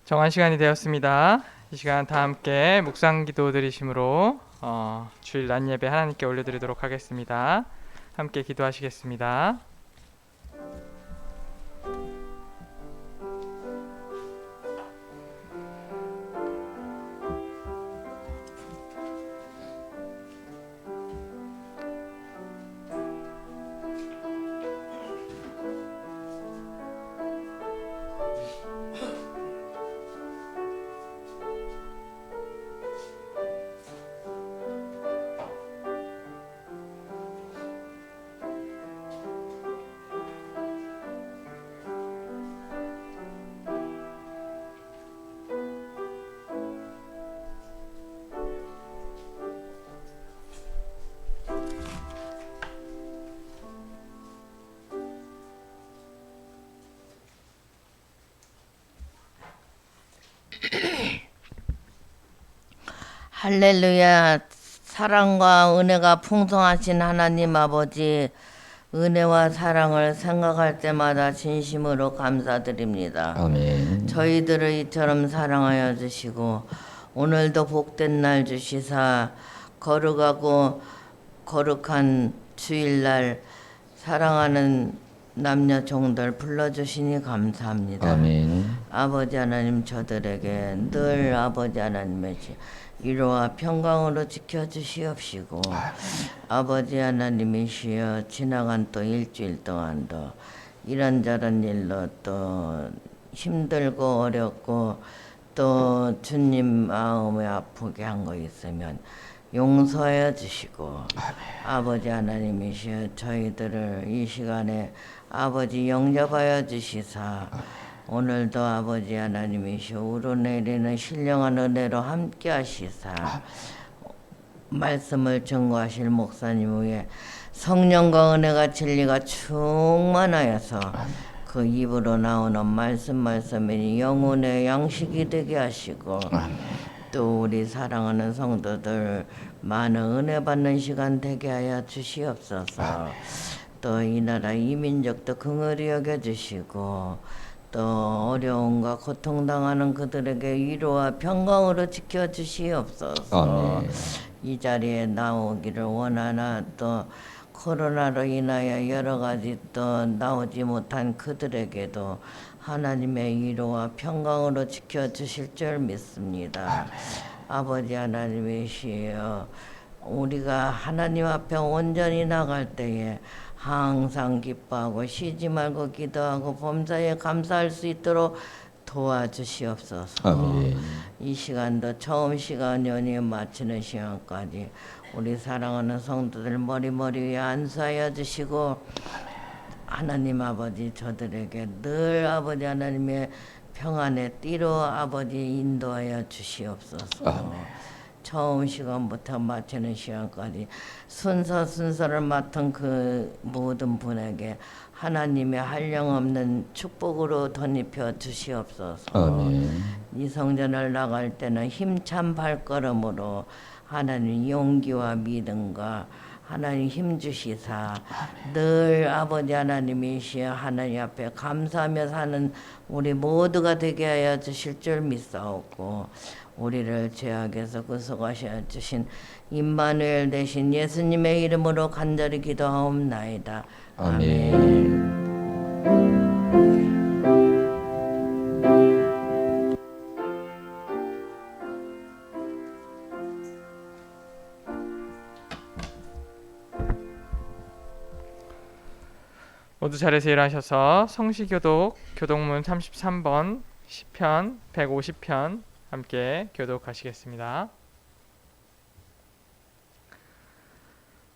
정한 시간이 되었습니다. 이 시간 다 함께 묵상 기도 드리심으로 주일 낮 예배 하나님께 올려드리도록 하겠습니다. 함께 기도하시겠습니다. 할렐루야. 사랑과 은혜가 풍성하신 하나님 아버지, 은혜와 사랑을 생각할 때마다 진심으로 감사드립니다. 아멘. 저희들을 이처럼 사랑하여 주시고 오늘도 복된 날 주시사 거룩하고 거룩한 주일날 사랑하는 남녀 종들 불러주시니 감사합니다. 아멘. 아버지 하나님, 저들에게 늘 아버지 하나님의 위로와 평강으로 지켜주시옵시고, 아버지 하나님이시여 지나간 또 일주일 동안도 이런저런 일로 또 힘들고 어렵고 또 주님 마음에 아프게 한 거 있으면 용서하여 주시고, 아버지 하나님이시여 저희들을 이 시간에 아버지 영접하여 주시사 오늘도 아버지 하나님이시여 우러내리는 신령한 은혜로 함께 하시사 말씀을 증거하실 목사님 위에 성령과 은혜가 진리가 충만하여서 그 입으로 나오는 말씀이 영혼의 양식이 되게 하시고, 또 우리 사랑하는 성도들 많은 은혜 받는 시간 되게 하여 주시옵소서. 또 이 나라 이 민족도 긍휼히 여겨주시고, 또 어려움과 고통당하는 그들에게 위로와 평강으로 지켜주시옵소서. 이 자리에 나오기를 원하나 또 코로나로 인하여 여러 가지 또 나오지 못한 그들에게도 하나님의 위로와 평강으로 지켜주실 줄 믿습니다. 아버지 하나님이시여, 우리가 하나님 앞에 온전히 나갈 때에 항상 기뻐하고 쉬지 말고 기도하고 범사에 감사할 수 있도록 도와주시옵소서. 아멘. 이 시간도 처음 시간 연휴 마치는 시간까지 우리 사랑하는 성도들 머리 위에 안수하여 주시고, 하나님 아버지 저들에게 늘 아버지 하나님의 평안의 띠로 아버지 인도하여 주시옵소서. 처음 시간부터 마치는 시간까지 순서를 맡은 그 모든 분에게 하나님의 한량없는 축복으로 덧입혀 주시옵소서. 아멘. 이 성전을 나갈 때는 힘찬 발걸음으로 하나님 용기와 믿음과 하나님 힘 주시사 늘 아버지 하나님이시여 하나님 앞에 감사하며 사는 우리 모두가 되게 하여 주실 줄 믿사옵고, 우리를 죄악에서 구속하셔 주신 임마누엘 되신 예수님의 이름으로 간절히 기도하옵나이다. 아멘. 모두 자리에서 일어나셔서 성시교독 교독문 33번 시편 150편 함께 교독하시겠습니다.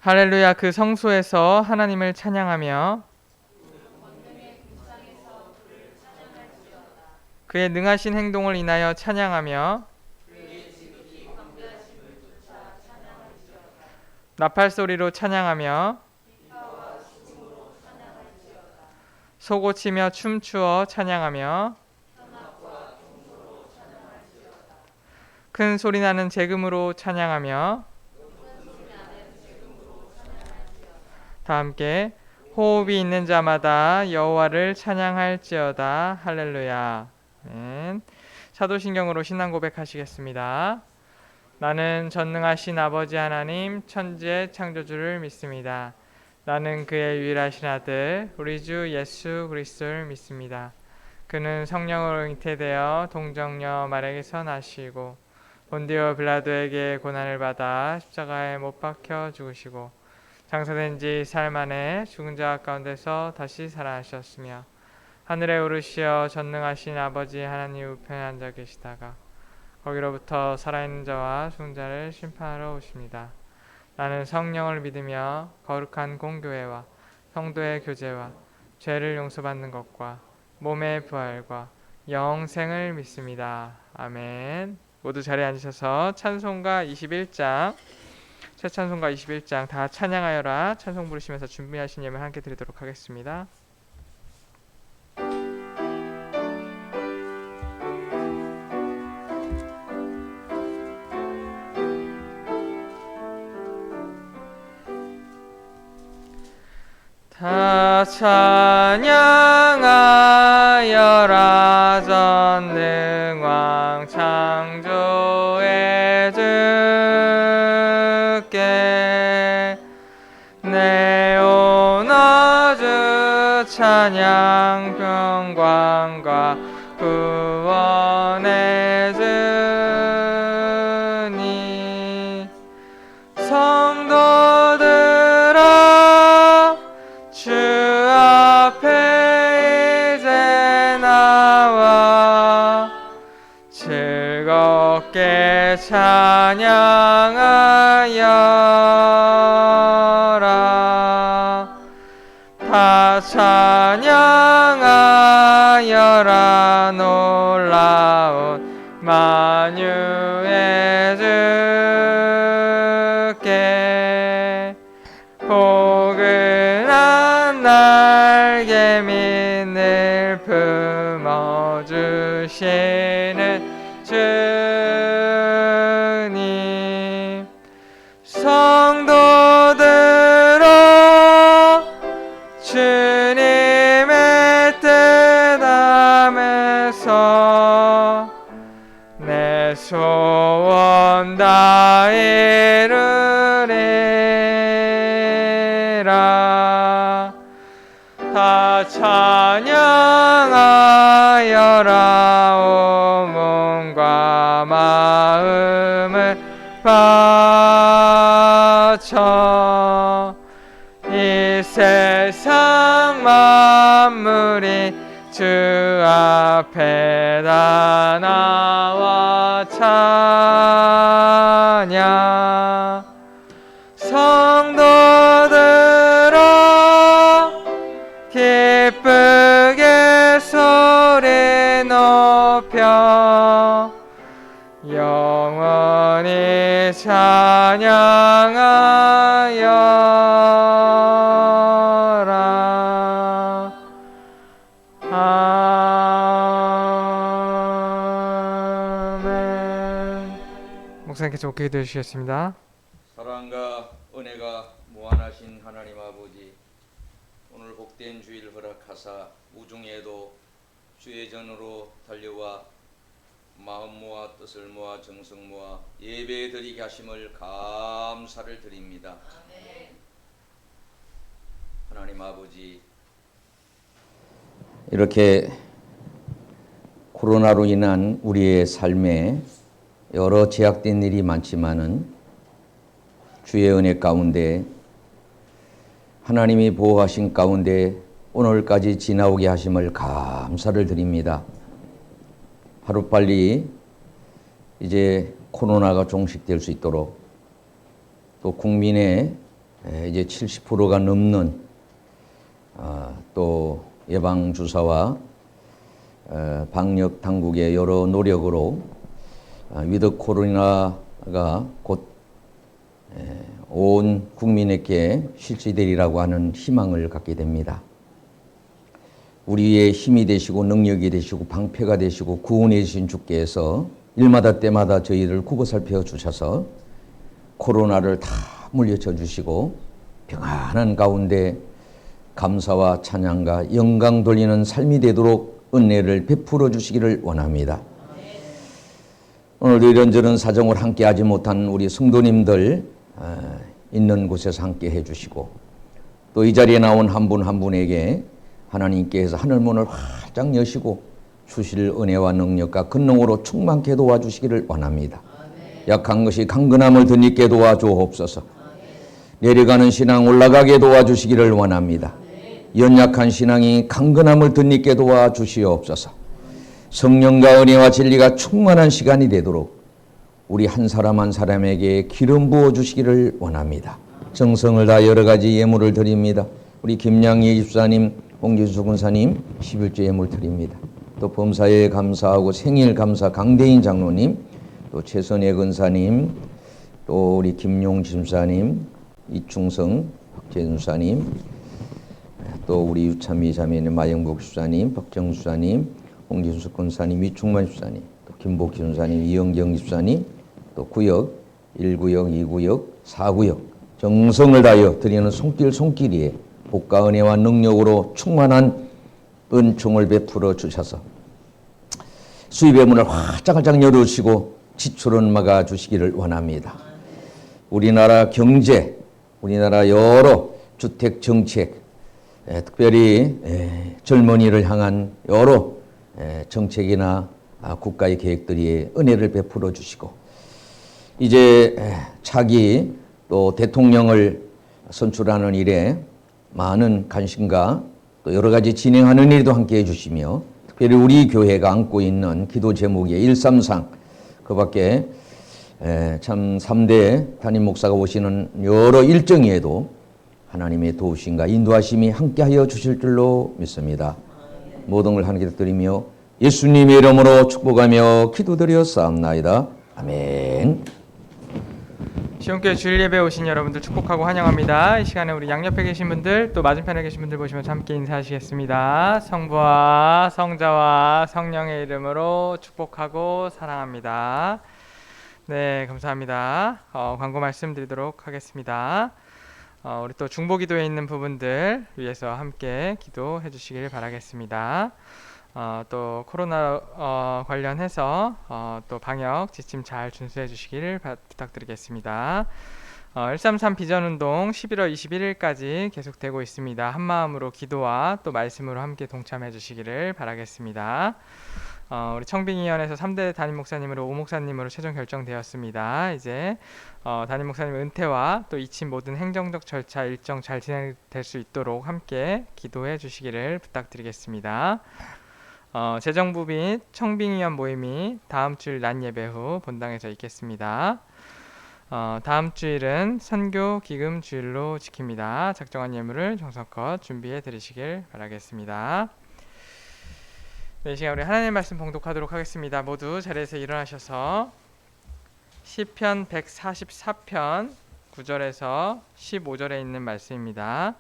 할렐루야. 그 성소에서 하나님을 찬양하며 그의 능하신 행동을 인하여 찬양하며 나팔 소리로 찬양하며 소고치며 춤추어 찬양하며 큰 소리나는 제금으로 찬양하며 다 함께 호흡이 있는 자마다 여호와를 찬양할지어다. 할렐루야. 아멘. 사도신경으로 신앙 고백하시겠습니다. 나는 전능하신 아버지 하나님 천지의 창조주를 믿습니다. 나는 그의 유일하신 아들 우리 주 예수 그리스도를 믿습니다. 그는 성령으로 잉태되어 동정녀 마리아에게서 나시고 본디오 빌라도에게 고난을 받아 십자가에 못 박혀 죽으시고 장사된 지 사흘 만에 죽은 자 가운데서 다시 살아나셨으며 하늘에 오르시어 전능하신 아버지 하나님 우편에 앉아 계시다가 거기로부터 살아있는 자와 죽은 자를 심판하러 오십니다. 나는 성령을 믿으며 거룩한 공교회와 성도의 교제와 죄를 용서받는 것과 몸의 부활과 영생을 믿습니다. 아멘. 모두 자리에 앉으셔서 찬송가 21장 새 찬송가 21장 다 찬양하여라 찬송 부르시면서 준비하신 예물 함께 드리도록 하겠습니다. 다 찬양하여라 전능왕 창조의 주께 내 오너주 찬양 평강과 구원의 주니 성도들아 주 앞에 이제 나와 즐겁게 찬양하여라 다 찬양하여라 놀라운 만유의 주께 포근한 날개 밑을 품어주시는 주님 성도들아 주님의 뜻함에서 내 소원 다 이루리라 다 찬양하여라 온 몸과 마음을 바쳐 이 세상 만물이 주 앞에 다 나와 찬양 성도들아 기쁘게 소리 높여 영원히 찬양하여라 아멘. 목사님께 좋게 기도해 주시겠습니다. 사랑과 은혜가 무한하신 하나님 아버지, 오늘 복된 주일 허락하사 우중에도 주의 전으로 달려와 마음 모아 뜻을 모아 정성 모아 예배 드리게 하심을 감사를 드립니다. 하나님 아버지, 이렇게 코로나로 인한 우리의 삶에 여러 제약된 일이 많지만은 주의 은혜 가운데 하나님이 보호하신 가운데 오늘까지 지나오게 하심을 감사를 드립니다. 하루빨리 이제 코로나가 종식될 수 있도록 또 국민의 이제 70%가 넘는 또 예방주사와 방역 당국의 여러 노력으로 위드 코로나가 곧 온 국민에게 실시되리라고 하는 희망을 갖게 됩니다. 우리의 힘이 되시고 능력이 되시고 방패가 되시고 구원해 주신 주께서 일마다 때마다 저희를 굽어 살펴 주셔서 코로나를 다 물리쳐 주시고 평안한 가운데 감사와 찬양과 영광 돌리는 삶이 되도록 은혜를 베풀어 주시기를 원합니다. 오늘도 이런저런 사정을 함께하지 못한 우리 성도님들 있는 곳에서 함께 해주시고 또 이 자리에 나온 한 분 한 분에게 하나님께서 하늘문을 활짝 여시고 주실 은혜와 능력과 권능으로 충만케 도와주시기를 원합니다. 약한 것이 강건함을 덧입게 도와주옵소서. 내려가는 신앙 올라가게 도와주시기를 원합니다. 연약한 신앙이 강건함을 덧입게 도와주시옵소서. 성령과 은혜와 진리가 충만한 시간이 되도록 우리 한 사람 한 사람에게 기름 부어주시기를 원합니다. 정성을 다 여러 가지 예물을 드립니다. 우리 김양희 집사님, 홍진수 군사님 11조 예물 드립니다. 또 범사에 감사하고 생일 감사 강대인 장로님, 또 최선혜 근사님, 또 우리 김용 집사님, 이충성 박재준사님, 또 우리 유찬미 자매님, 마영복 집사님, 박정수 집사님, 홍진수 권사님, 이충만 집사님, 또 김복희 집사님, 이영경 집사님, 또 구역 1구역, 2구역, 4구역 정성을 다하여 드리는 손길에 복과 은혜와 능력으로 충만한 은총을 베풀어 주셔서 수입의 문을 활짝활짝 열어주시고 지출은 막아 주시기를 원합니다. 우리나라 경제, 우리나라 여러 주택 정책, 특별히 젊은이를 향한 여러 정책이나 국가의 계획들이 은혜를 베풀어 주시고 이제 차기 또 대통령을 선출하는 일에 많은 관심과 또 여러 가지 진행하는 일도 함께 해주시며 특별히 우리 교회가 안고 있는 기도 제목의 133 그 밖에 참 3대 담임 목사가 오시는 여러 일정에도 하나님의 도우심과 인도하심이 함께하여 주실 줄로 믿습니다. 모든 걸 하나님께 드리며 예수님의 이름으로 축복하며 기도드렸사옵나이다. 아멘. 시온교회 주일 예배 오신 여러분들 축복하고 환영합니다. 이 시간에 우리 양옆에 계신 분들 또 맞은편에 계신 분들 보시면서 함께 인사하시겠습니다. 성부와 성자와 성령의 이름으로 축복하고 사랑합니다. 네, 감사합니다. 광고 말씀드리도록 하겠습니다. 우리 또 중보기도에 있는 부분들 위해서 함께 기도해 주시길 바라겠습니다. 또 코로나 관련해서 또 방역 지침 잘 준수해 주시기를 부탁드리겠습니다. 133 비전운동 11월 21일까지 계속되고 있습니다. 한마음으로 기도와 또 말씀으로 함께 동참해 주시기를 바라겠습니다. 우리 청빙위원회에서 3대 담임 목사님으로 5 목사님으로 최종 결정되었습니다. 이제 담임 목사님 은퇴와 또 이친 모든 행정적 절차 일정 잘 진행될 수 있도록 함께 기도해 주시기를 부탁드리겠습니다. 재정부 및 청빙위원 모임이 다음 주일 낮 예배 후 본당에서 있겠습니다. 다음 주일은 선교 기금 주일로 지킵니다. 작정한 예물을 정성껏 준비해 드리시길 바라겠습니다. 네, 이 시간 우리 하나님의 말씀 봉독하도록 하겠습니다. 모두 자리에서 일어나셔서 시편 144편 9절에서 15절에 있는 말씀입니다.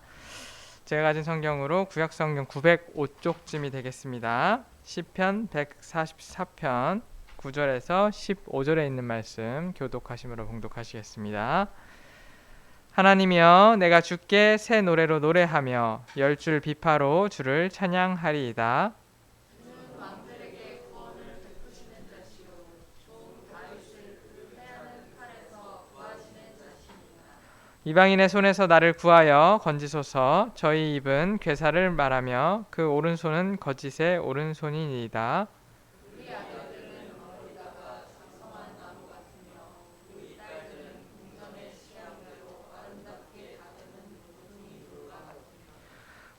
제가 가진 성경으로 구약성경 905쪽쯤이 되겠습니다. 시편 144편 9절에서 15절에 있는 말씀 교독하심으로 봉독하시겠습니다. 하나님이여 내가 주께 새 노래로 노래하며 열 줄 비파로 주를 찬양하리이다. 이방인의 손에서 나를 구하여 건지소서. 저희 입은 괴사를 말하며 그 오른손은 거짓의 오른손이니이다.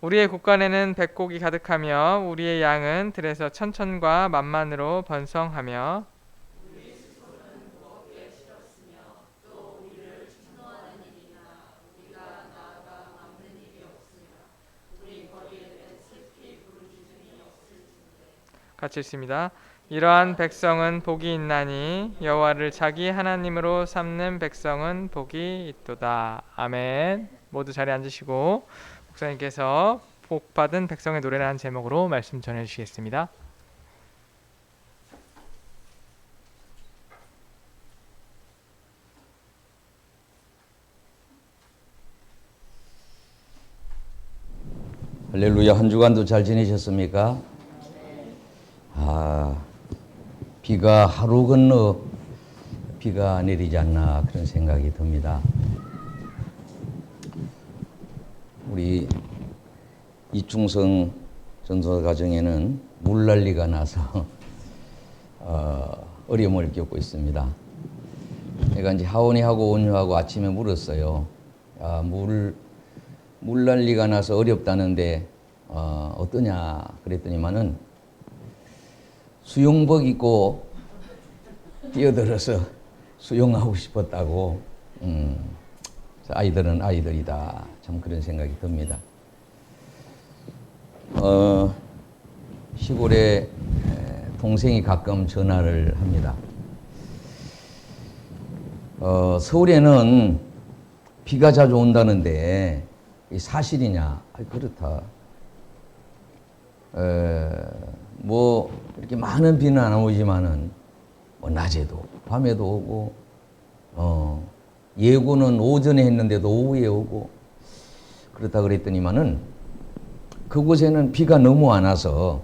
우리의 곳간에는 백곡이 가득하며 우리의 양은 들에서 천천과 만만으로 번성하며 같이 읽습니다. 이러한 백성은 복이 있나니 여호와를 자기 하나님으로 삼는 백성은 복이 있도다. 아멘. 모두 자리에 앉으시고 목사님께서 복받은 백성의 노래라는 제목으로 말씀 전해주시겠습니다. 할렐루야. 한 주간도 잘 지내셨습니까? 비가 하루 건너 비가 내리지 않나 그런 생각이 듭니다. 우리 이충성 전도 가정에는 물난리가 나서 어려움을 겪고 있습니다. 내가 이제 하원이하고 온유하고 아침에 물었어요. 물난리가 나서 어렵다는데 어떠냐 그랬더니만은 수영복 입고 뛰어들어서 수영하고 싶었다고. 아이들은 아이들이다. 참 그런 생각이 듭니다. 시골에 동생이 가끔 전화를 합니다. 서울에는 비가 자주 온다는데 사실이냐? 그렇다. 뭐 이렇게 많은 비는 안 오지만은 뭐 낮에도 밤에도 오고 예고는 오전에 했는데도 오후에 오고 그렇다 그랬더니만은 그곳에는 비가 너무 안 와서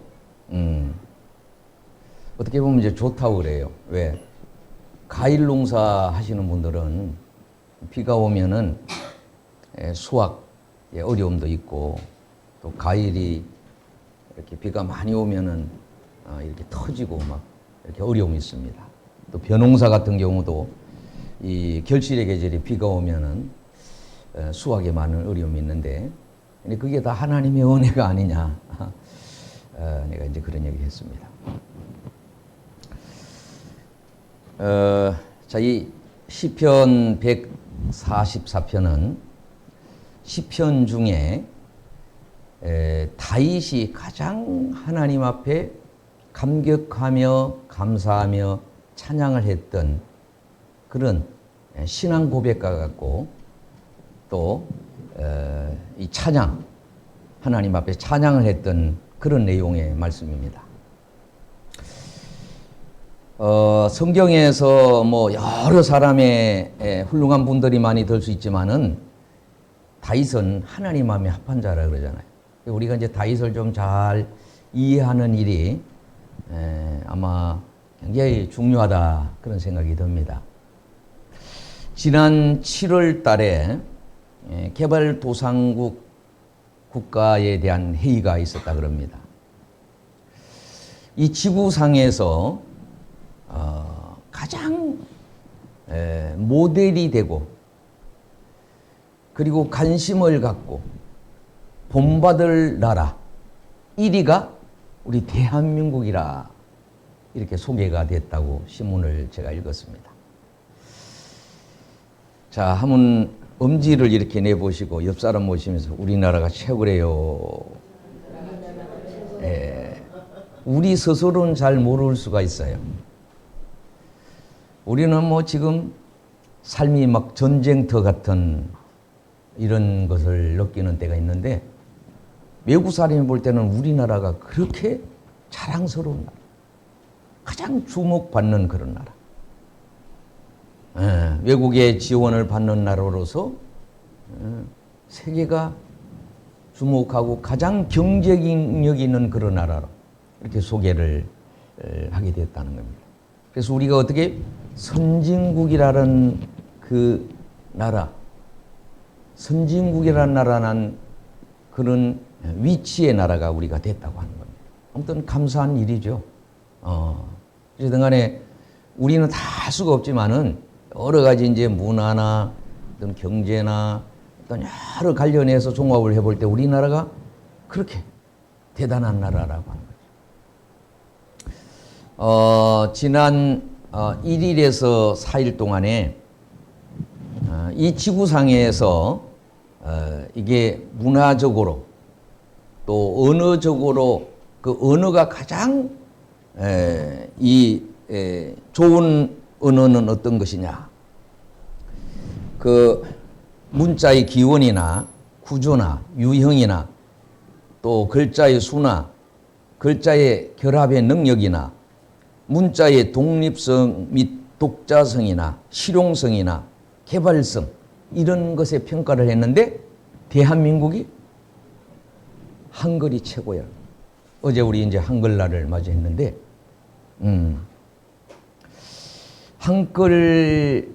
어떻게 보면 이제 좋다고 그래요. 왜? 과일 농사 하시는 분들은 비가 오면은 수확에 어려움도 있고 또 과일이 이렇게 비가 많이 오면은 이렇게 터지고 막 이렇게 어려움이 있습니다. 또 벼농사 같은 경우도 이 결실의 계절에 비가 오면은 수확에 많은 어려움이 있는데 그게 다 하나님의 은혜가 아니냐. 내가 이제 그런 얘기 했습니다. 자, 이 시편 144편은 시편 중에 다윗이 가장 하나님 앞에 감격하며 감사하며 찬양을 했던 그런 신앙 고백과 같고 또 이 찬양, 하나님 앞에 찬양을 했던 그런 내용의 말씀입니다. 성경에서 뭐 여러 사람의 훌륭한 분들이 많이 들 수 있지만은 다윗은 하나님 마음에 합한 자라 그러잖아요. 우리가 이제 다윗을 좀 잘 이해하는 일이 아마 굉장히 중요하다 그런 생각이 듭니다. 지난 7월 달에 개발도상국 국가에 대한 회의가 있었다 그럽니다. 이 지구상에서 가장 모델이 되고 그리고 관심을 갖고 본받을 나라 1위가 우리 대한민국이라 이렇게 소개가 됐다고 신문을 제가 읽었습니다. 자, 한번 엄지를 이렇게 내보시고 옆 사람 보시면서 우리나라가 최고래요. 우리 스스로는 잘 모를 수가 있어요. 우리는 뭐 지금 삶이 막 전쟁터 같은 이런 것을 느끼는 때가 있는데 외국 사람이 볼 때는 우리나라가 그렇게 자랑스러운 나라, 가장 주목받는 그런 나라. 외국의 지원을 받는 나라로서 세계가 주목하고 가장 경쟁력 있는 그런 나라로 이렇게 소개를 하게 됐다는 겁니다. 그래서 우리가 어떻게 선진국이라는 그 나라, 선진국이라는 나라는 그런 위치의 나라가 우리가 됐다고 하는 겁니다. 아무튼 감사한 일이죠. 어쨌든 간에 우리는 다 할 수가 없지만은 여러 가지 이제 문화나 어떤 경제나 어떤 여러 관련해서 종합을 해볼 때 우리나라가 그렇게 대단한 나라라고 하는 거죠. 지난 1일에서 4일 동안에 이 지구상에서 이게 문화적으로 또 언어적으로 그 언어가 가장 좋은 언어는 어떤 것이냐? 그 문자의 기원이나 구조나 유형이나 또 글자의 수나 글자의 결합의 능력이나 문자의 독립성 및 독자성이나 실용성이나 개발성 이런 것에 평가를 했는데 대한민국이 한글이 최고야. 어제 우리 이제 한글날을 맞이했는데 한글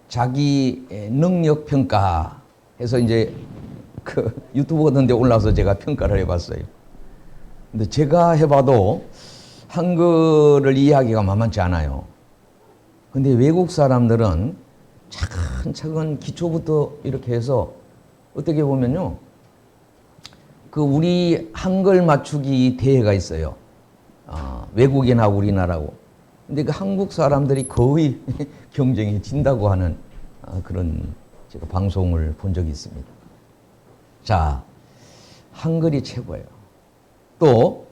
자기 능력 평가 해서 이제 그 유튜브 같은 데 올라와서 제가 평가를 해봤어요. 근데 제가 해봐도 한글을 이해하기가 만만치 않아요. 근데 외국 사람들은 차근차근 기초부터 이렇게 해서 어떻게 보면요, 그 우리 한글 맞추기 대회가 있어요. 외국인하고 우리나라고. 근데 그 한국 사람들이 거의 경쟁에 진다고 하는 그런 제가 방송을 본 적이 있습니다. 자, 한글이 최고예요. 또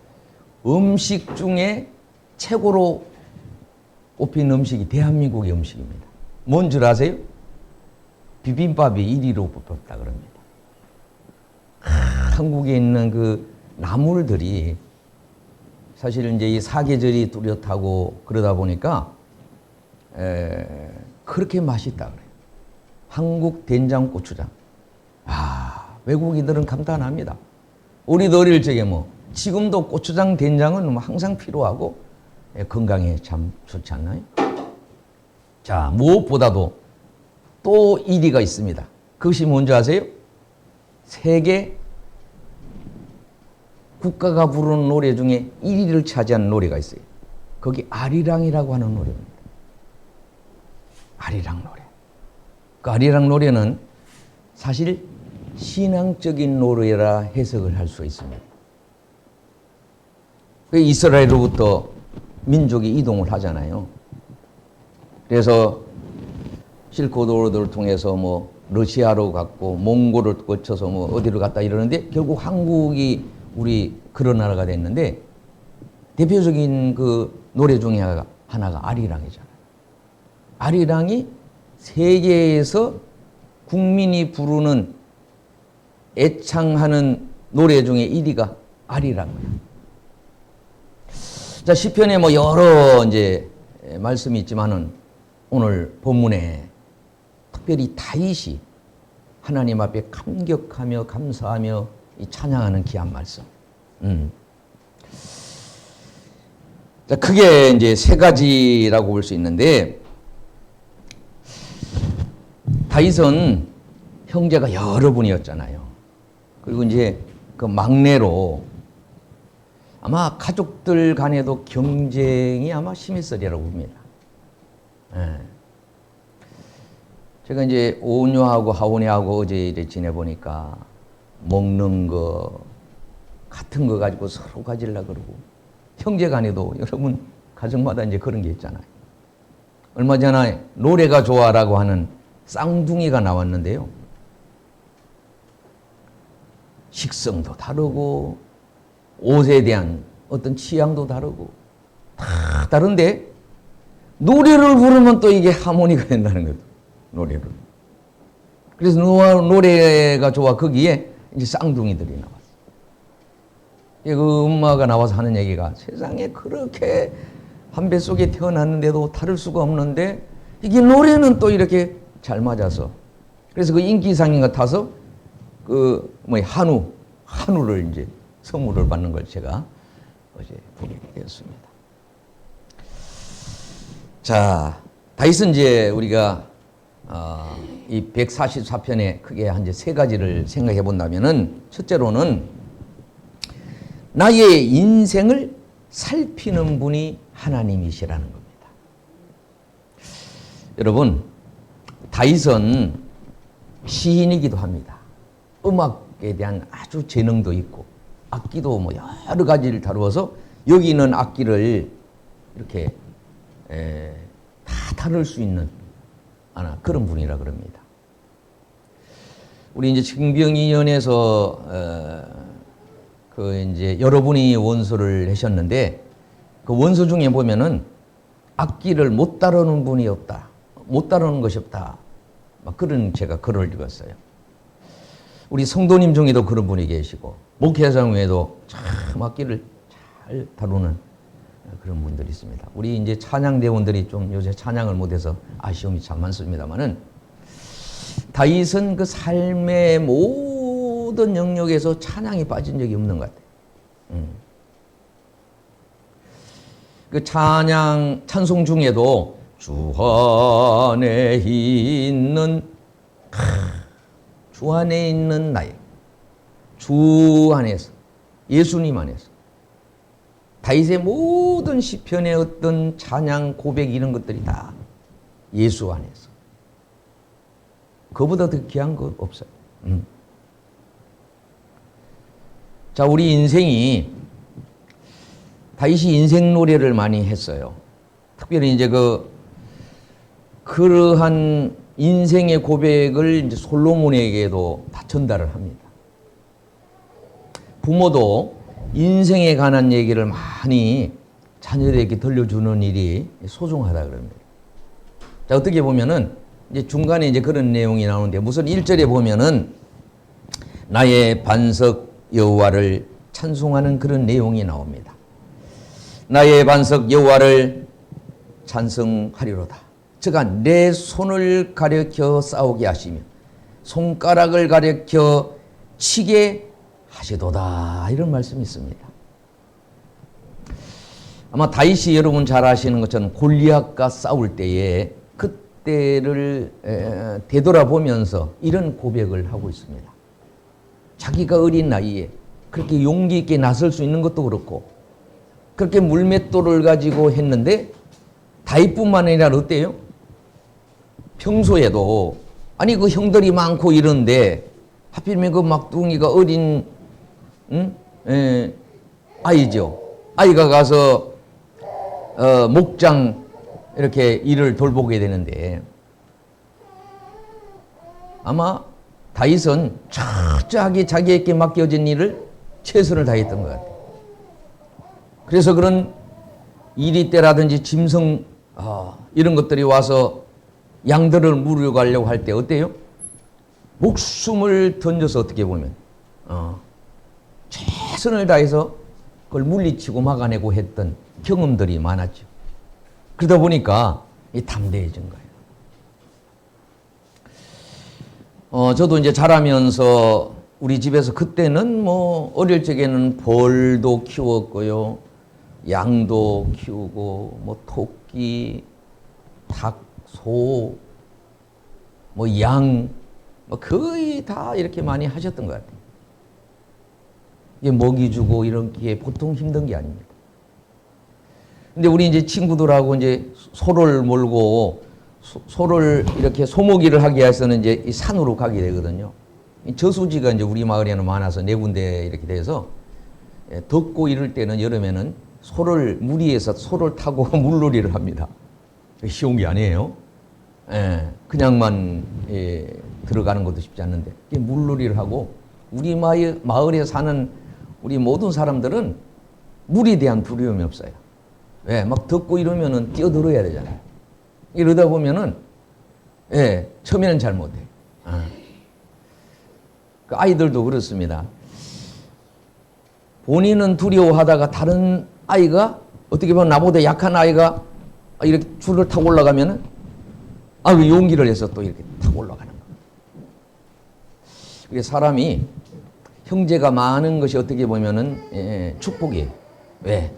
음식 중에 최고로 꼽힌 음식이 대한민국의 음식입니다. 뭔 줄 아세요? 비빔밥이 1위로 뽑혔다 그럽니다. 한국에 있는 그 나물들이 사실 이제 이 사계절이 뚜렷하고 그러다 보니까 그렇게 맛있다 그래요. 한국 된장 고추장. 외국인들은 감탄합니다. 우리도 어릴 적에 뭐 지금도 고추장 된장은 뭐 항상 필요하고 건강에 참 좋지 않나요? 자, 무엇보다도 또 1위가 있습니다. 그것이 뭔지 아세요? 세계 국가가 부르는 노래 중에 1위를 차지하는 노래가 있어요. 거기 아리랑이라고 하는 노래입니다. 아리랑 노래. 그 아리랑 노래는 사실 신앙적인 노래라 해석을 할 수 있습니다. 이스라엘로부터 민족이 이동을 하잖아요. 그래서 실크로드를 통해서 뭐 러시아로 갔고 몽골을 거쳐서 뭐 어디로 갔다 이러는데 결국 한국이 우리 그런 나라가 됐는데 대표적인 그 노래 중에 하나가 아리랑이잖아요. 아리랑이 세계에서 국민이 부르는 애창하는 노래 중에 1위가 아리랑이에요. 자, 시편에 뭐 여러 이제 말씀이 있지만은 오늘 본문에 특별히 다윗이 하나님 앞에 감격하며 감사하며 이 찬양하는 귀한 말씀. 자, 크게 이제 세 가지라고 볼 수 있는데 다윗은 형제가 여러 분이었잖아요. 그리고 이제 그 막내로 아마 가족들 간에도 경쟁이 아마 심했으리라고 봅니다. 제가 이제 오녀하고 하원이하고 어제 이제 지내보니까 먹는 거 같은 거 가지고 서로 가지려고 그러고 형제 간에도 여러분 가정마다 이제 그런 게 있잖아요. 얼마 전에 노래가 좋아라고 하는 쌍둥이가 나왔는데요. 식성도 다르고 옷에 대한 어떤 취향도 다르고 다 다른데 노래를 부르면 또 이게 하모니가 된다는 거죠. 노래를. 그래서 노래가 좋아 거기에 이제 쌍둥이들이 나왔어요. 그 엄마가 나와서 하는 얘기가 세상에 그렇게 한 뱃속에 태어났는데도 다를 수가 없는데 이게 노래는 또 이렇게 잘 맞아서 그래서 그 인기상인 같아서 그 한우를 이제 선물을 받는 걸 제가 어제 보게 되었습니다. 자, 다윗은 이제 우리가 이 144편에 크게 한 이제 세 가지를 생각해 본다면은 첫째로는 나의 인생을 살피는 분이 하나님이시라는 겁니다. 여러분, 다윗은 시인이기도 합니다. 음악에 대한 아주 재능도 있고 악기도 뭐 여러 가지를 다루어서 여기 있는 악기를 이렇게 다 다룰 수 있는 그런 분이라 그럽니다. 우리 이제 증병위원회에서 그 이제 여러분이 원서를 하셨는데 그 원서 중에 보면은 악기를 못 다루는 분이 없다, 못 다루는 것이 없다, 막 그런 제가 글을 읽었어요. 우리 성도님 중에도 그런 분이 계시고 목회자상 외에도 참 악기를 잘 다루는 그런 분들이 있습니다. 우리 이제 찬양대원들이 좀 요새 찬양을 못해서 아쉬움이 참 많습니다만은 다윗은 그 삶의 모든 영역에서 찬양이 빠진 적이 없는 것 같아요. 그 찬송 중에도 주 안에 있는 주 안에 있는 나의 주 안에서 예수님 안에서 다윗의 모든 시편의 어떤 찬양 고백 이런 것들이 다 예수 안에서 그보다 더 귀한 거 없어요. 자, 우리 인생이 다윗이 인생 노래를 많이 했어요. 특별히 이제 그러한 인생의 고백을 이제 솔로몬에게도 다 전달을 합니다. 부모도 인생에 관한 얘기를 많이 자녀들에게 들려주는 일이 소중하다 그럽니다. 자, 어떻게 보면은 이제 중간에 이제 그런 내용이 나오는데 무슨 1절에 보면은 나의 반석 여호와를 찬송하는 그런 내용이 나옵니다. 나의 반석 여호와를 찬송하리로다. 저가 내 손을 가리켜 싸우게 하시며 손가락을 가리켜 치게 하시도다. 이런 말씀이 있습니다. 아마 다윗이 여러분 잘 아시는 것처럼 골리앗과 싸울 때에 그때를 되돌아보면서 이런 고백을 하고 있습니다. 자기가 어린 나이에 그렇게 용기 있게 나설 수 있는 것도 그렇고 그렇게 물맷돌을 가지고 했는데 다윗뿐만 아니라 어때요? 평소에도 아니 그 형들이 많고 이런데 하필이면 그 막둥이가 어린 아이죠. 아이가 가서 목장 이렇게 일을 돌보게 되는데 아마 다윗은 철저하게 자기에게 맡겨진 일을 최선을 다했던 것 같아요. 그래서 그런 이리 때라든지 짐승 이런 것들이 와서 양들을 물어가려고 할 때 어때요? 목숨을 던져서 어떻게 보면 최선을 다해서 그걸 물리치고 막아내고 했던 경험들이 많았죠. 그러다 보니까 담대해진 거예요. 저도 이제 자라면서 우리 집에서 그때는 뭐 어릴 적에는 벌도 키웠고요. 양도 키우고 뭐 토끼, 닭, 소, 뭐 양, 뭐 거의 다 이렇게 많이 하셨던 것 같아요. 이게 먹이 주고 이런 게 보통 힘든 게 아닙니다. 근데 우리 이제 친구들하고 이제 소를 몰고 소를 이렇게 소모기를 하기 위해서는 이제 이 산으로 가게 되거든요. 이 저수지가 이제 우리 마을에는 많아서 네 군데 이렇게 돼서 덥고 이럴 때는 여름에는 소를 무리해서 소를 타고 물놀이를 합니다. 쉬운 게 아니에요. 그냥만 들어가는 것도 쉽지 않는데 물놀이를 하고 우리 마을에 사는 우리 모든 사람들은 물에 대한 두려움이 없어요. 왜? 막 덥고 이러면은 뛰어들어야 되잖아요. 이러다 보면은 처음에는 잘 못해. 그 아이들도 그렇습니다. 본인은 두려워하다가 다른 아이가 어떻게 보면 나보다 약한 아이가 이렇게 줄을 타고 올라가면은 그 용기를 해서 또 이렇게 타고 올라가는 거예요. 그래서 사람이 형제가 많은 것이 어떻게 보면은 축복이에요. 왜?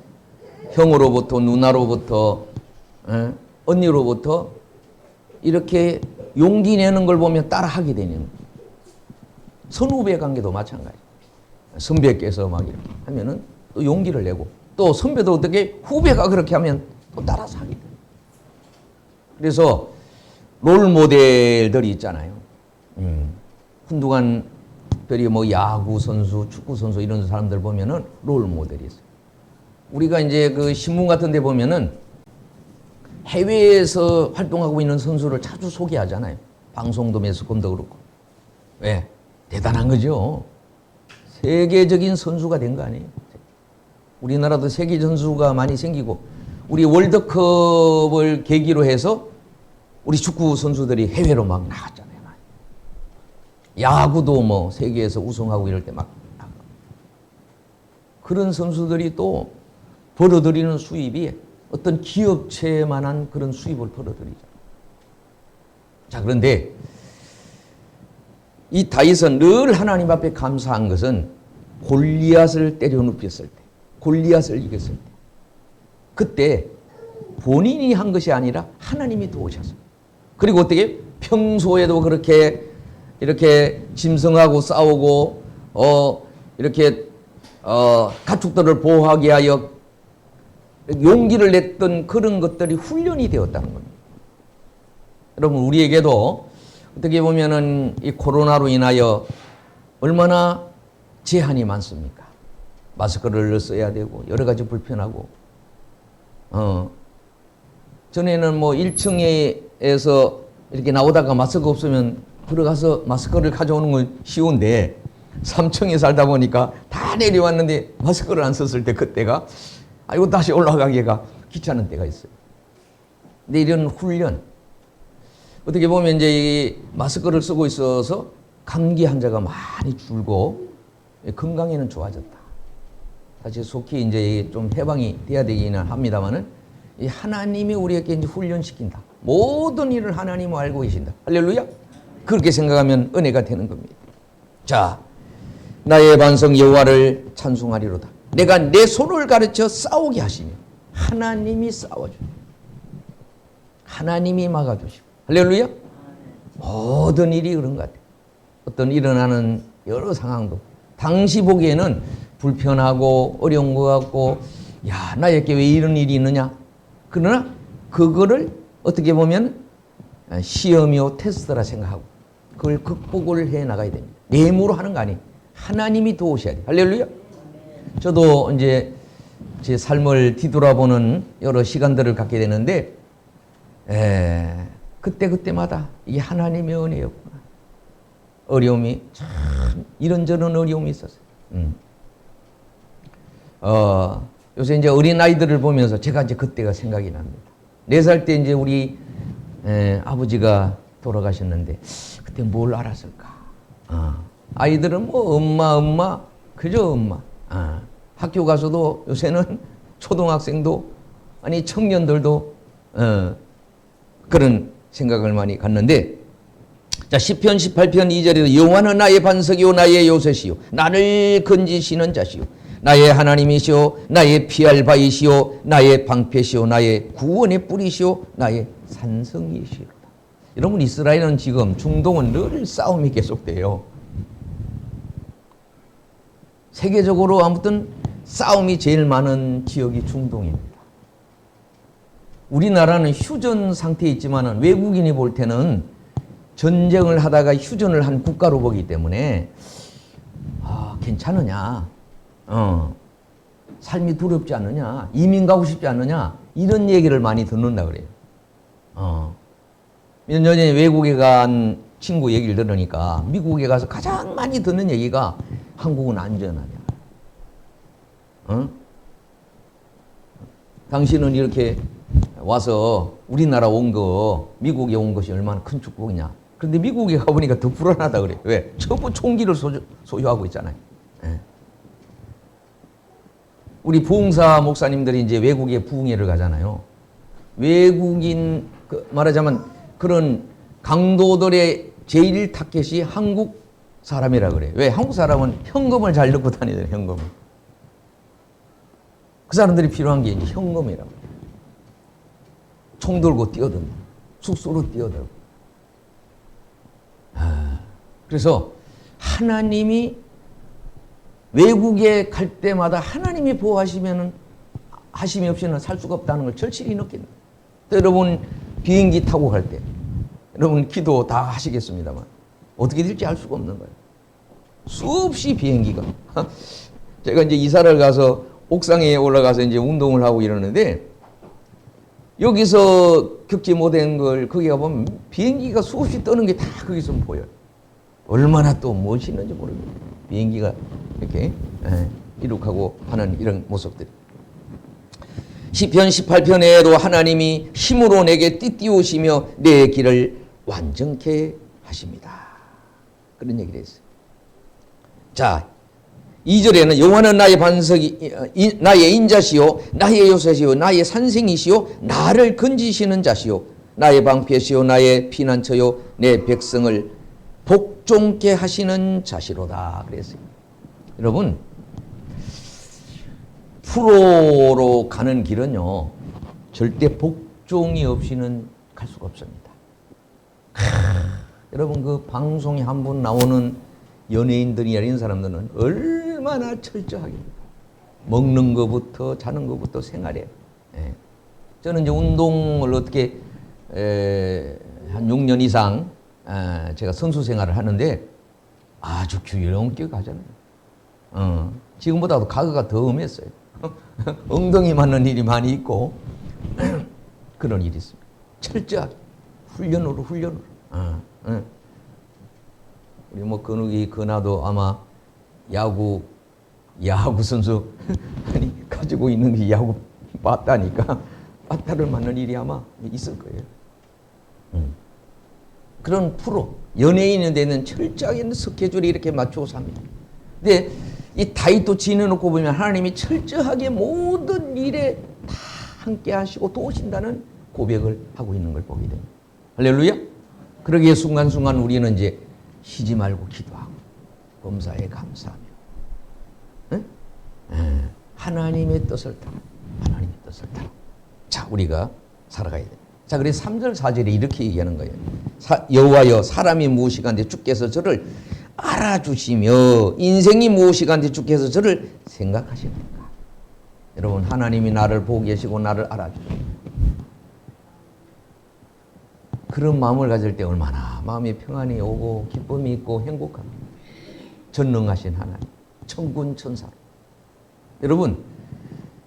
형으로부터 누나로부터 언니로부터 이렇게 용기 내는 걸 보면 따라하게 되는 거예요. 선후배 관계도 마찬가지예요. 선배께서 막 이렇게 하면은 또 용기를 내고 또 선배도 어떻게 후배가 그렇게 하면 또 따라서 하게 돼요. 그래서 롤 모델들이 있잖아요. 한두간 특별히 뭐 야구 선수, 축구 선수 이런 사람들 보면은 롤 모델이 있어요. 우리가 이제 그 신문 같은 데 보면은 해외에서 활동하고 있는 선수를 자주 소개하잖아요. 방송도 매스컴도 그렇고. 왜? 대단한 거죠. 세계적인 선수가 된 거 아니에요. 우리나라도 세계 선수가 많이 생기고 우리 월드컵을 계기로 해서 우리 축구 선수들이 해외로 막 나갔잖아요. 야구도 뭐 세계에서 우승하고 이럴 때 막 나가고. 그런 선수들이 또 벌어들이는 수입이 어떤 기업체만한 그런 수입을 벌어들이죠. 자, 그런데 이 다윗은 늘 하나님 앞에 감사한 것은 골리앗을 때려 눕혔을 때, 골리앗을 이겼을 때. 그때 본인이 한 것이 아니라 하나님이 도우셔서. 그리고 어떻게 평소에도 그렇게 이렇게 짐승하고 싸우고 이렇게 가축들을 보호하기 위하여 용기를 냈던 그런 것들이 훈련이 되었다는 겁니다. 여러분, 우리에게도 어떻게 보면은 이 코로나로 인하여 얼마나 제한이 많습니까? 마스크를 써야 되고 여러 가지 불편하고 전에는 뭐 1층에서 이렇게 나오다가 마스크 없으면 들어가서 마스크를 가져오는 건 쉬운데 3층에 살다 보니까 다 내려왔는데 마스크를 안 썼을 때 그때가 아이고 다시 올라가기가 귀찮은 때가 있어요. 근데 이런 훈련 어떻게 보면 이제 이 마스크를 쓰고 있어서 감기 환자가 많이 줄고 건강에는 좋아졌다. 사실 속히 이제 좀 해방이 돼야 되기는 합니다만은 이 하나님이 우리에게 이제 훈련시킨다. 모든 일을 하나님은 알고 계신다. 할렐루야. 그렇게 생각하면 은혜가 되는 겁니다. 자, 나의 반석 여호와를 찬송하리로다. 내가 내 손을 가르쳐 싸우게 하시며 하나님이 싸워주시고 하나님이 막아주시고 할렐루야. 모든 일이 그런 것 같아요. 어떤 일어나는 여러 상황도 당시 보기에는 불편하고 어려운 것 같고 야 나에게 왜 이런 일이 있느냐. 그러나 그거를 어떻게 보면 시험이요 테스트라 생각하고 그걸 극복을 해 나가야 됩니다. 내 힘으로 하는 거 아니에요. 하나님이 도우셔야 돼요. 할렐루야. 저도 이제 제 삶을 뒤돌아보는 여러 시간들을 갖게 되는데 그때마다 이게 하나님의 은혜였구나. 어려움이 참 이런저런 어려움이 있었어요. 요새 이제 어린아이들을 보면서 제가 이제 그때가 생각이 납니다. 4살 때 이제 우리 아버지가 돌아가셨는데 그때 뭘 알았을까? 아이들은 뭐 엄마 그저 엄마. 학교 가서도 요새는 초등학생도 아니 청년들도 그런 생각을 많이 갖는데 자 시편 18편 2절에도 여호와는 나의 반석이요 나의 요새시요 나를 건지시는 자시요 나의 하나님이시오 나의 피할 바이시오 나의 방패시오 나의 구원의 뿌리시오 나의 산성이시로다. 여러분 이스라엘은 지금 중동은 늘 싸움이 계속돼요. 세계적으로 아무튼 싸움이 제일 많은 지역이 중동입니다. 우리나라는 휴전 상태에 있지만 외국인이 볼 때는 전쟁을 하다가 휴전을 한 국가로 보기 때문에 괜찮으냐 삶이 두렵지 않느냐 이민 가고 싶지 않느냐 이런 얘기를 많이 듣는다 그래요. 몇 년 전에 외국에 간 친구 얘기를 들으니까 미국에 가서 가장 많이 듣는 얘기가 한국은 안전하냐. 당신은 이렇게 와서 우리나라 온 거 미국에 온 것이 얼마나 큰 축복이냐. 그런데 미국에 가보니까 더 불안하다 그래. 왜? 전부 총기를 소유하고 있잖아요. 우리 부흥사 목사님들이 이제 외국에 부흥회를 가잖아요. 외국인 말하자면 그런 강도들의 제일 타겟이 한국 사람이라 그래요. 왜? 한국 사람은 현금을 잘 넣고 다니잖아요. 현금을. 그 사람들이 필요한 게 이제 현금이라고. 총 들고 뛰어든다. 숙소로 뛰어들고. 그래서 하나님이 외국에 갈 때마다 하나님이 보호하시면은 하심이 없이는 살 수가 없다는 걸 절실히 느낀다. 여러분 비행기 타고 갈 때 여러분 기도 다 하시겠습니다만 어떻게 될지 알 수가 없는 거예요. 수없이 비행기가 제가 이제 이사를 가서 옥상에 올라가서 이제 운동을 하고 이러는데 여기서 겪지 못한 걸 거기 가보면 비행기가 수없이 떠는 게 다 거기서 보여요. 얼마나 또 멋있는지 모르겠어요. 비행기가 이렇게 이룩하고 하는 이런 모습들. 시편 18편에도 하나님이 힘으로 내게 띠띠우시며 내 길을 완전케 하십니다. 그런 얘기를 했어요. 자, 2절에는 여호와는 나의 반석이 나의 인자시요 나의 요새시요 나의 산생이시요 나를 건지시는 자시요 나의 방패시요 나의 피난처요 내 백성을 복종케 하시는 자시로다 그랬어요. 여러분 프로로 가는 길은요, 절대 복종이 없이는 갈 수가 없습니다. 여러분, 그 방송에 한 번 나오는 연예인들이나 이런 사람들은 얼마나 철저하게 먹는 것부터 자는 것부터 생활해. 예. 저는 이제 운동을 어떻게 한 6년 이상 제가 선수 생활을 하는데 아주 균형 있게 가잖아요. 지금보다도 가그가 더 엄했어요. 엉덩이 맞는 일이 많이 있고 그런 일이 있습니다. 철저하게 훈련으로. 우리 뭐 근욱이 근아도 아마 야구 선수 아니 가지고 있는 게 야구 맞다니까 맞다를 맞는 일이 아마 있을 거예요. 그런 프로 연예인에 대한 철저하게 스케줄이 이렇게 맞추고 삽니다. 근데 이 다윗도 지내놓고 보면 하나님이 철저하게 모든 일에 다 함께 하시고 도우신다는 고백을 하고 있는 걸 보게 됩니다. 할렐루야. 그러기에 순간순간 우리는 이제 쉬지 말고 기도하고 범사에 감사하며 하나님의 뜻을 따라 자, 우리가 살아가야 돼요. 자, 그래서 3절 4절에 이렇게 얘기하는 거예요. 여호와여, 사람이 무엇이간데 주께서 저를 알아주시며 인생이 무엇이간데 주께서 저를 생각하십니까? 여러분, 하나님이 나를 보고 계시고 나를 알아주십니다. 그런 마음을 가질 때 얼마나 마음이 평안이 오고 기쁨이 있고 행복합니다. 전능하신 하나님, 천군 천사로. 여러분,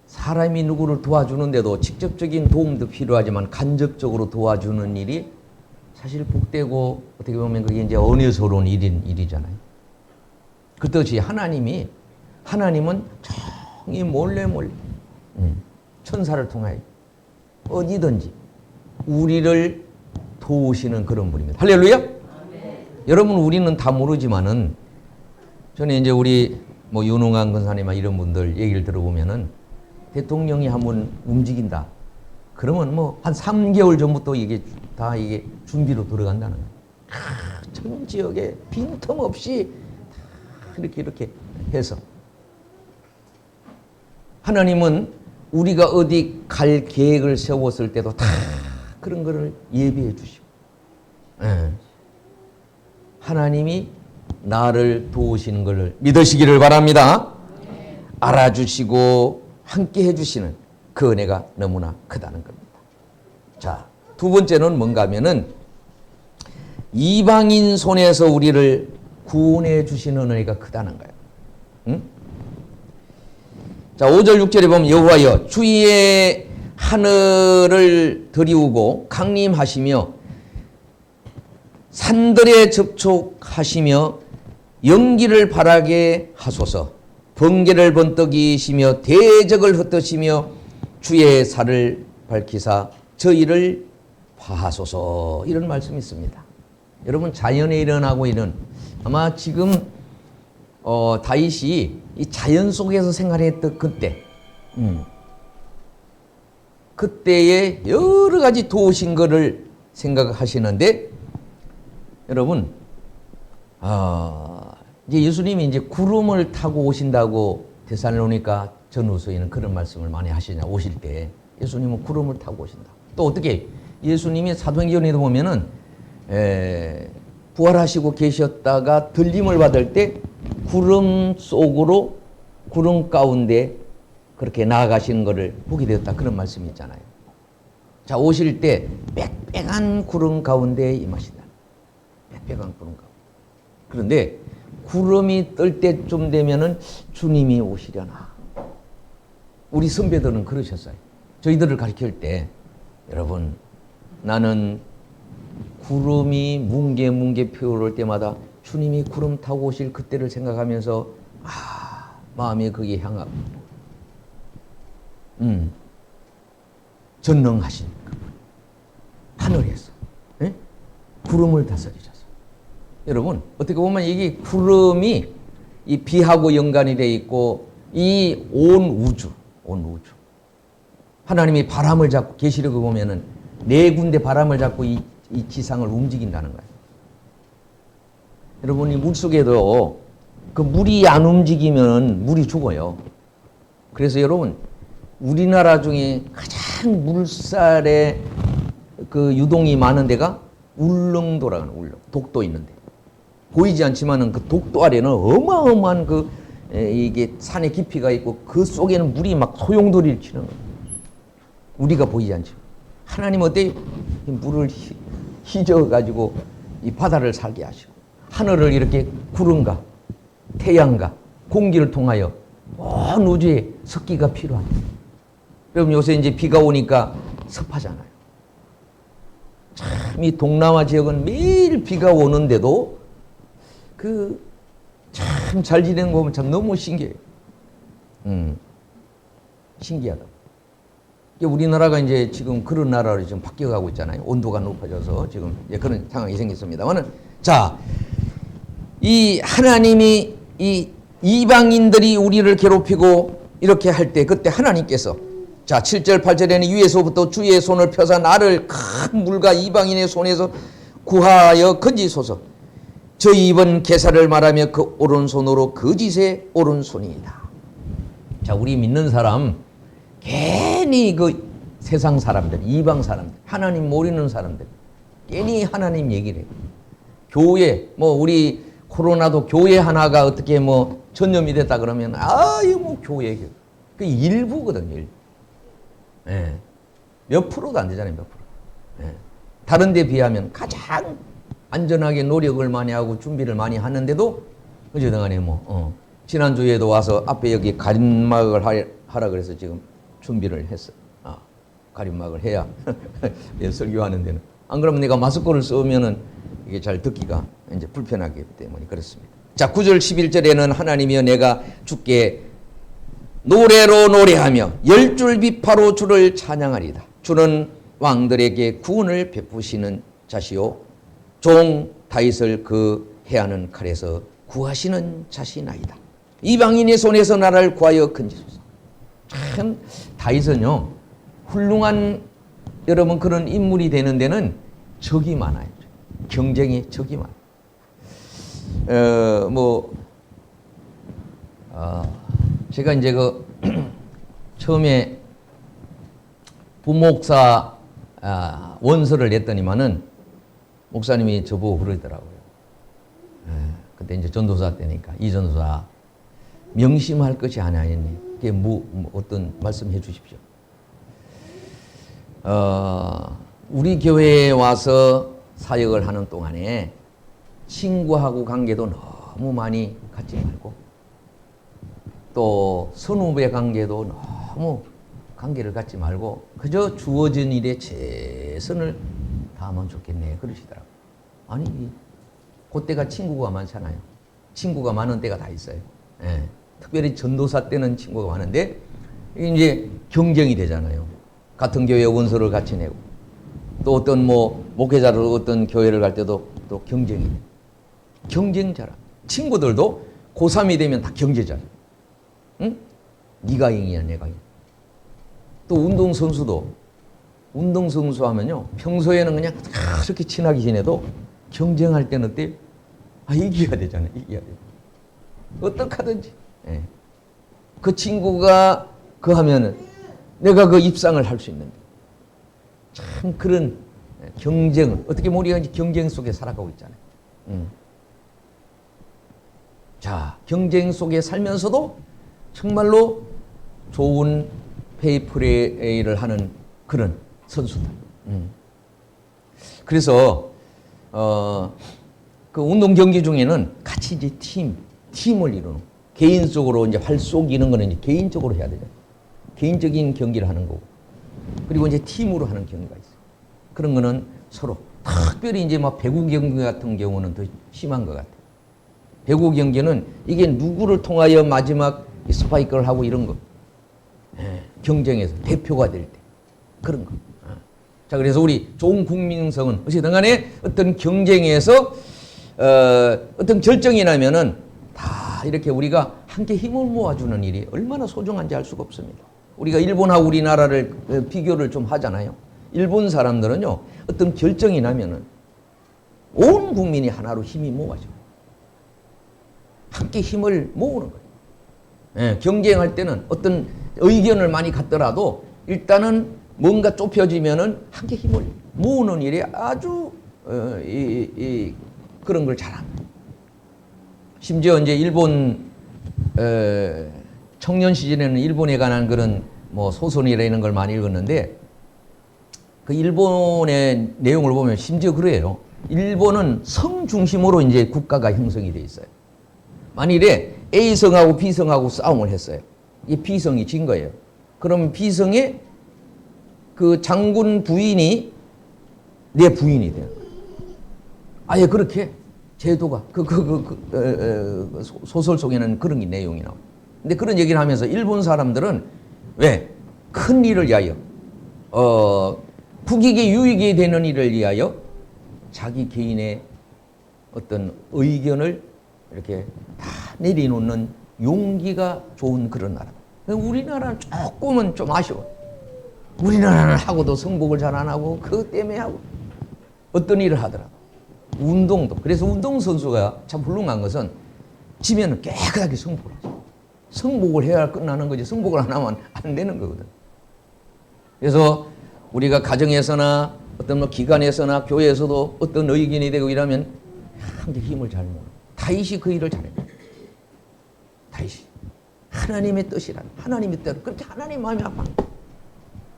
사람이 누구를 도와주는데도 직접적인 도움도 필요하지만 간접적으로 도와주는 일이 사실 복되고 어떻게 보면 그게 이제 은혜스러운 일이잖아요. 그렇듯이 하나님은 정이 몰래 천사를 통하여 어디든지 우리를 도우시는 그런 분입니다. 할렐루야? 여러분, 우리는 다 모르지만은 저는 이제 우리 뭐 윤홍한 권사님이나 이런 분들 얘기를 들어보면은 대통령이 한번 움직인다. 그러면 뭐 한 3개월 전부터 이게 준비로 들어간다는 거예요. 전 지역에 빈틈없이 이렇게 해서 하나님은 우리가 어디 갈 계획을 세웠을 때도 다 그런 거를 예비해 주시고 하나님이 나를 도우시는 것을 믿으시기를 바랍니다. 알아주시고 함께 해주시는 그 은혜가 너무나 크다는 겁니다. 자, 두 번째는 뭔가 하면은 이방인 손에서 우리를 구원해 주시는 은혜가 크다는 거예요. 응? 자, 5절 6절에 보면 여호와여, 주위의 하늘을 들이우고 강림하시며 산들에 접촉하시며 연기를 바라게 하소서. 번개를 번떡이시며 대적을 흩으시며 주의 살을 밝히사 저희를 파하소서. 이런 말씀이 있습니다. 여러분, 자연에 일어나고 있는 아마 지금 다윗이 이 자연 속에서 생활했던 그때의 여러 가지 도우신 것을 생각하시는데 여러분, 이제 예수님이 이제 구름을 타고 오신다고 데살로니가 전후서에는 그런 말씀을 많이 하시냐. 오실 때 예수님은 구름을 타고 오신다. 또 어떻게 예수님이 사도행전에도 보면은 부활하시고 계셨다가 들림을 받을 때 구름 속으로 구름 가운데 그렇게 나아가시는 것을 보게 되었다. 그런 말씀이 있잖아요. 자, 오실 때 빽빽한 구름 가운데 임하신다. 빽빽한 구름 가운데. 그런데 구름이 뜰 때쯤 되면은 주님이 오시려나. 우리 선배들은 그러셨어요. 저희들을 가르칠 때 여러분, 나는 구름이 뭉게 피어올 때마다 주님이 구름 타고 오실 그때를 생각하면서 마음이 거기에 향하고 전능하신 그분 하늘에서 구름을 다스리셔서 여러분, 어떻게 보면 이게 구름이 이 비하고 연관이 되어 있고 이 온 우주 하나님이 바람을 잡고 계시록을 보면은 4군데 바람을 잡고 이 지상을 움직인다는 거예요. 여러분, 이 물속에도 그 물이 안 움직이면 물이 죽어요. 그래서 여러분, 우리나라 중에 가장 물살에 그 유동이 많은 데가 울릉도라는 울릉, 독도 있는데 보이지 않지만은 그 독도 아래는 어마어마한 이게 산의 깊이가 있고 그 속에는 물이 막 소용돌이를 치는 거예요. 우리가 보이지 않죠. 하나님 어때요? 이 물을 휘저어가지고 이 바다를 살게 하시고 하늘을 이렇게 구름과 태양과 공기를 통하여 온 우주에 습기가 필요합니다. 여러분 요새 이제 비가 오니까 습하잖아요. 참 이 동남아 지역은 매일 비가 오는데도 참 잘 지내는 거 보면 참 너무 신기해요. 신기하다. 우리나라가 이제 지금 그런 나라로 지금 바뀌어가고 있잖아요. 온도가 높아져서 지금 그런 상황이 생겼습니다만은, 자, 이 하나님이 이 이방인들이 우리를 괴롭히고 이렇게 할 때 그때 하나님께서 자 7절 8절에는 위에서부터 주의 손을 펴사 나를 큰 물과 이방인의 손에서 구하여 건지소서. 저희 입은 계사를 말하며 그 오른손으로 거짓의 오른손이다. 자, 우리 믿는 사람 괜히 그 세상 사람들, 이방 사람들, 하나님 모르는 사람들 괜히 하나님 얘기를 해요. 교회 우리 코로나도 교회 하나가 어떻게 전염이 됐다 그러면 이거 교회 그 일부거든요. 일부. 예. 몇 프로도 안 되잖아요. 몇 프로. 예. 다른 데 비하면 가장 안전하게 노력을 많이 하고 준비를 많이 하는데도 어쨌든간에 지난주에도 와서 앞에 여기 가림막을 하라 그래서 지금 준비를 했어. 가림막을 해야 설교하는 데는. 안 그러면 내가 마스크를 쓰면은 이게 잘 듣기가 이제 불편하기 때문에 그렇습니다. 자, 9절 11절에는 하나님이여 내가 주께 노래로 노래하며 열줄 비파로 주를 찬양하리다. 주는 왕들에게 구원을 베푸시는 자시요 종 다윗을 그 해하는 칼에서 구하시는 자시나이다. 이방인의 손에서 나를 구하여 건지소서. 참 다윗은요 훌륭한 여러분 그런 인물이 되는 데는 적이 많아요. 경쟁의 적이 많아요. 제가 이제 처음에 부목사 원서를 냈더니만은 목사님이 저보고 그러더라고요. 그때 이제 전도사 때니까 이 전도사 명심할 것이 하나 있네. 그게 어떤 말씀해 주십시오. 우리 교회에 와서 사역을 하는 동안에 친구하고 관계도 너무 많이 갖지 말고 또 선후배 관계도 너무 관계를 갖지 말고 그저 주어진 일에 최선을 다하면 좋겠네 그러시더라고요. 아니 그때가 친구가 많잖아요. 친구가 많은 때가 다 있어요. 예. 특별히 전도사 때는 친구가 많은데 이제 경쟁이 되잖아요. 같은 교회 원서를 같이 내고 또 어떤 목회자를 어떤 교회를 갈 때도 또 경쟁이 돼요. 경쟁자라. 친구들도 고3이 되면 다 경제자죠. 응? 네가赢이야 내가赢. 또 운동선수도 운동선수 하면요 평소에는 그냥 그렇게 친하게 지내도 경쟁할 때는 어때요? 이겨야 되잖아요. 이겨야 돼. 어떡하든지. 예. 그 친구가 하면은 내가 그 입상을 할 수 있는데 참 그런 경쟁을 어떻게 우리가 경쟁 속에 살아가고 있잖아요. 자, 경쟁 속에 살면서도 정말로 좋은 페이플레이를 하는 그런 선수들. 그래서 그 운동 경기 중에는 같이 이제 팀을 이루는 개인적으로 이제 활쏘기 이런 거는 이제 개인적으로 해야 되잖아요. 개인적인 경기를 하는 거고 그리고 이제 팀으로 하는 경기가 있어요. 그런 거는 서로 특별히 이제 배구 경기 같은 경우는 더 심한 것 같아요. 배구 경기는 이게 누구를 통하여 마지막 스파이크를 하고 이런 거 경쟁에서 대표가 될 때 그런 거. 자, 그래서 우리 좋은 국민성은 어쨌든 간에 어떤 경쟁에서 어떤 결정이 나면은 다 이렇게 우리가 함께 힘을 모아주는 일이 얼마나 소중한지 알 수가 없습니다. 우리가 일본하고 우리나라를 비교를 좀 하잖아요. 일본 사람들은요, 어떤 결정이 나면은 온 국민이 하나로 힘이 모아져요. 함께 힘을 모으는 거예요. 예, 경쟁할 때는 어떤 의견을 많이 갖더라도 일단은 뭔가 좁혀지면은 함께 힘을 모으는 일이 아주 그런 걸 잘합니다. 심지어 이제 일본 청년 시절에는 일본에 관한 그런 뭐 소설이나 이런 걸 많이 읽었는데 그 일본의 내용을 보면 심지어 그래요. 일본은 성 중심으로 이제 국가가 형성이 돼 있어요. 만일에 A성하고 B성하고 싸움을 했어요. 이 B성이 진 거예요. 그럼 B성의 그 장군 부인이 내 부인이 돼요. 아예 그렇게 제도가 소설 속에는 그런 내용이 나와요. 근데 그런 얘기를 하면서 일본 사람들은 왜? 큰 일을 위하여 국익에 유익이 되는 일을 위하여 자기 개인의 어떤 의견을 이렇게 다 내려놓는 용기가 좋은 그런 나라. 우리나라는 조금은 좀 아쉬워. 우리나라는 하고도 성복을 잘 안 하고 그것 때문에 하고 어떤 일을 하더라도 운동도. 그래서 운동선수가 참 훌륭한 것은 지면은 깨끗하게 성복을 하죠. 성복을 해야 끝나는 거지 성복을 안 하면 안 되는 거거든. 그래서 우리가 가정에서나 어떤 뭐 기관에서나 교회에서도 어떤 의견이 되고 이러면 함께 힘을 잘 모으는. 다윗이 그 일을 잘했다. 다윗이 하나님의 뜻이란 하나님의 뜻. 그렇게 하나님 마음이 아파.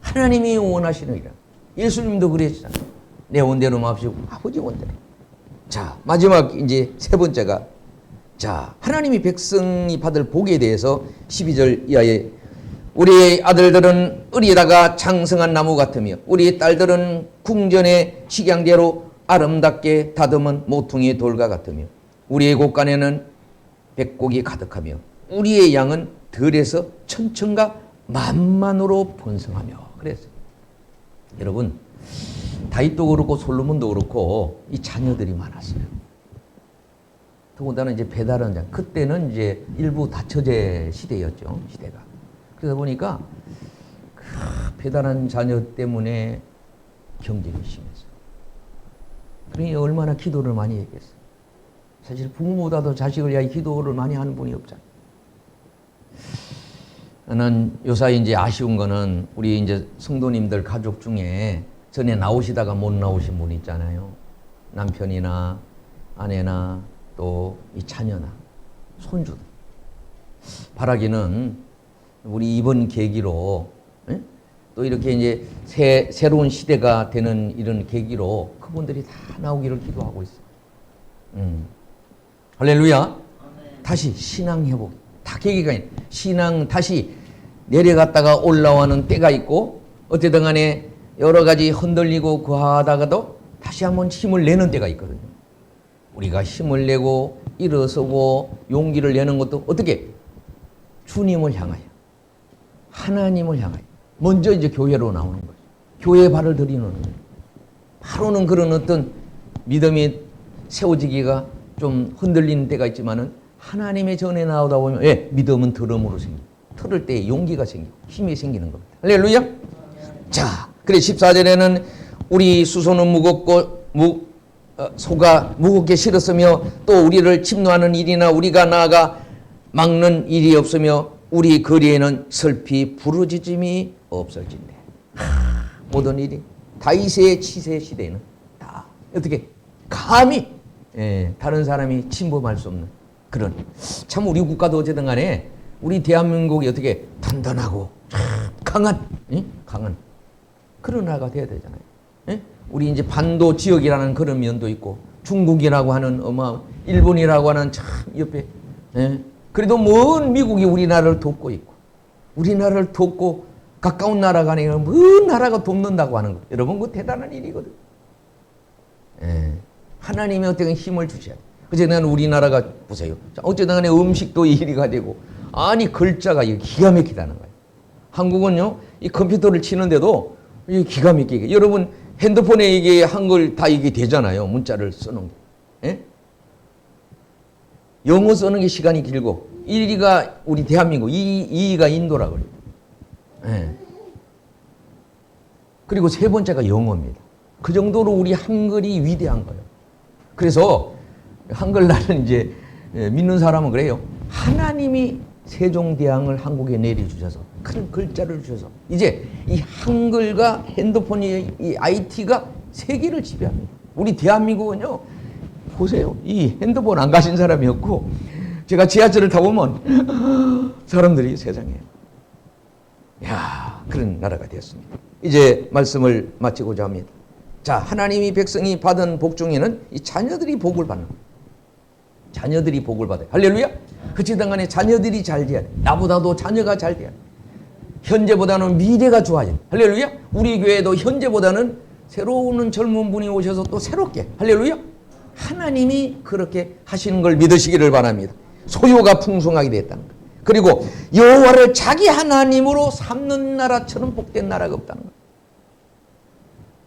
하나님이 원하시는 일이라. 예수님도 그랬잖아요. 내 원대로 마옵시고 아버지 원대로. 자, 마지막 이제 세 번째가 자, 하나님이 백성이 받을 복에 대해서 12절 이하에 우리의 아들들은 을에다가 장성한 나무 같으며 우리의 딸들은 궁전의 식양대로 아름답게 다듬은 모퉁이 돌과 같으며 우리의 곳간에는 백곡이 가득하며 우리의 양은 들에서 천천과 만만으로 번성하며 그랬어요. 여러분 다윗도 그렇고 솔로몬도 그렇고 이 자녀들이 많았어요. 더군다나 이제 배달원 장 그때는 이제 일부 다처제 시대였죠. 시대가. 그러다 보니까 그 배달한 자녀 때문에 경쟁이 심했어요. 그러니 얼마나 기도를 많이 했겠어요. 사실 부모보다도 자식을 위하여 기도를 많이 하는 분이 없잖아요. 저는 요사이 이제 아쉬운 거는 우리 이제 성도님들 가족 중에 전에 나오시다가 못 나오신 분 있잖아요. 남편이나 아내나 또 이 자녀나 손주들. 바라기는 우리 이번 계기로 또 이렇게 이제 새로운 시대가 되는 이런 계기로 그분들이 다 나오기를 기도하고 있어요. 할렐루야. 다시 신앙 회복. 다 계기가 있는 신앙 다시 내려갔다가 올라오는 때가 있고 어쨌든 간에 여러 가지 흔들리고 그하다가도 다시 한번 힘을 내는 때가 있거든요. 우리가 힘을 내고 일어서고 용기를 내는 것도 어떻게? 주님을 향하여 하나님을 향하여 먼저 이제 교회로 나오는 거죠. 교회에 발을 들이는 거예요. 바로는 그런 어떤 믿음이 세워지기가 좀 흔들리는 때가 있지만은 하나님의 전에 나오다 보면 믿음은 들음으로 생기고 들을 때 용기가 생기고 힘이 생기는 겁니다. 할렐루야. 자, 그래 14절에는 우리 수소는 무겁고 소가 무겁게 실었으며 또 우리를 침노하는 일이나 우리가 나아가 막는 일이 없으며 우리 거리에는 슬피 부르짖음이 없어진대. 모든 일이 다윗의 치세 시대에는 다 어떻게 감히 다른 사람이 침범할 수 없는 그런 참 우리 국가도 어쨌든 간에 우리 대한민국이 어떻게 단단하고 강한 그런 나라가 돼야 되잖아요. 우리 이제 반도 지역이라는 그런 면도 있고 중국이라고 하는 일본이라고 하는 참 옆에 그래도 먼 미국이 우리나라를 돕고 있고 우리나라를 돕고 가까운 나라가 아니라 먼 나라가 돕는다고 하는 거 여러분 그 대단한 일이거든. 하나님이 어떻게 힘을 주셔야 돼. 그래서 우리나라가 보세요. 어쨌든 간에 음식도 일이가 되고 아니 글자가 기가 막히다는 거예요. 한국은요 이 컴퓨터를 치는데도 이게 기가 막히게 여러분 핸드폰에 이게 한글 다 이게 되잖아요. 문자를 쓰는 게. 영어 쓰는 게 시간이 길고 1위가 우리 대한민국 2위가 인도라고 그래요. 그리고 세 번째가 영어입니다. 그 정도로 우리 한글이 위대한 거예요. 그래서 한글날은 이제 믿는 사람은 그래요. 하나님이 세종대왕을 한국에 내려주셔서 큰 글자를 주셔서 이제 이 한글과 핸드폰이 이 IT가 세계를 지배합니다. 우리 대한민국은요, 보세요. 이 핸드폰 안 가진 사람이 없고, 제가 지하철을 타보면 사람들이 세상에, 야, 그런 나라가 되었습니다. 이제 말씀을 마치고자 합니다. 자, 하나님이 백성이 받은 복 중에는 이 자녀들이 복을 받는 거예요. 자녀들이 복을 받아요. 할렐루야. 그치든 간에 자녀들이 잘 돼야 돼. 나보다도 자녀가 잘 돼야 돼. 현재보다는 미래가 좋아져. 할렐루야. 우리 교회도 현재보다는 새로운 젊은 분이 오셔서 또 새롭게. 할렐루야. 하나님이 그렇게 하시는 걸 믿으시기를 바랍니다. 소유가 풍성하게 됐다는 것. 그리고 여호와를 자기 하나님으로 삼는 나라처럼 복된 나라가 없다는 것.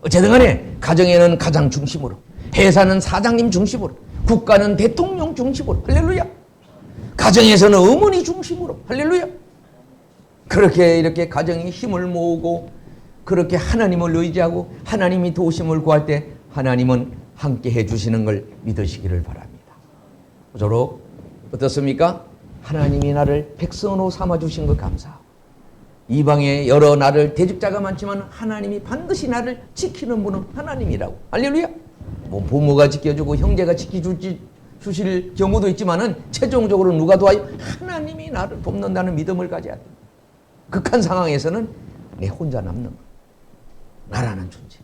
어쨌든 간에 가정에는 가장 중심으로, 회사는 사장님 중심으로, 국가는 대통령 중심으로. 할렐루야. 가정에서는 어머니 중심으로. 할렐루야. 그렇게 이렇게 가정이 힘을 모으고 그렇게 하나님을 의지하고 하나님이 도우심을 구할 때 하나님은 함께 해주시는 걸 믿으시기를 바랍니다. 저로 어떻습니까? 하나님이 나를 백성으로 삼아주신 것 감사하고, 이방에 여러 나를 대적자가 많지만 하나님이 반드시 나를 지키는 분은 하나님이라고. 할렐루야. 뭐 부모가 지켜주고 형제가 지켜주실 경우도 있지만은 최종적으로 누가 도와요? 하나님이 나를 돕는다는 믿음을 가져야 돼. 극한 상황에서는 내 혼자 남는 거. 나라는 존재.